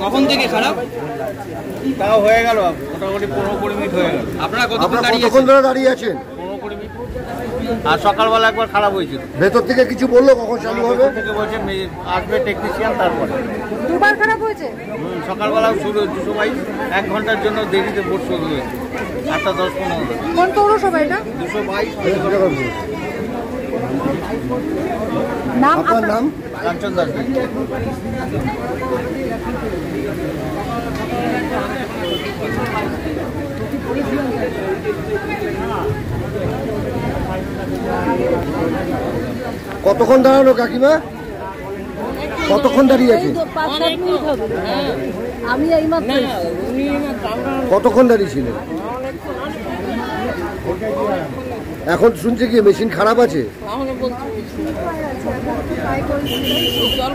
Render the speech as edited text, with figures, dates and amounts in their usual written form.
কখন থেকে খারাপ? তাও হয়ে গেল মোটামুটি 15-20 মিনিট হয়ে গেল। আপনারা কতক্ষণ দাঁড়িয়ে আছেন? 15-20 মিনিট। আর সকালবেলা একবার খারাপ হয়েছিল। ভেতর থেকে কিছু বললো কখন চালু হবে? থেকে বলছে আসবে টেকনিশিয়ান, তারপরে দুবার খারাপ হয়েছে। সকালবেলাও শুরু 222, 1 ঘন্টার জন্য দেরিতে বোর্ড শুরু হয়েছে 8:10-15। কোন পৌরসভা এটা? 222। নাম আপনার নাম? কাঞ্চন দাস। কতক্ষণ দাঁড়ানো কাকিমা? কতক্ষণ দাঁড়িয়ে আছে? আমি কতক্ষণ দাঁড়িয়ে ছিলেন? এখন শুনছে কি মেশিন খারাপ আছে? জল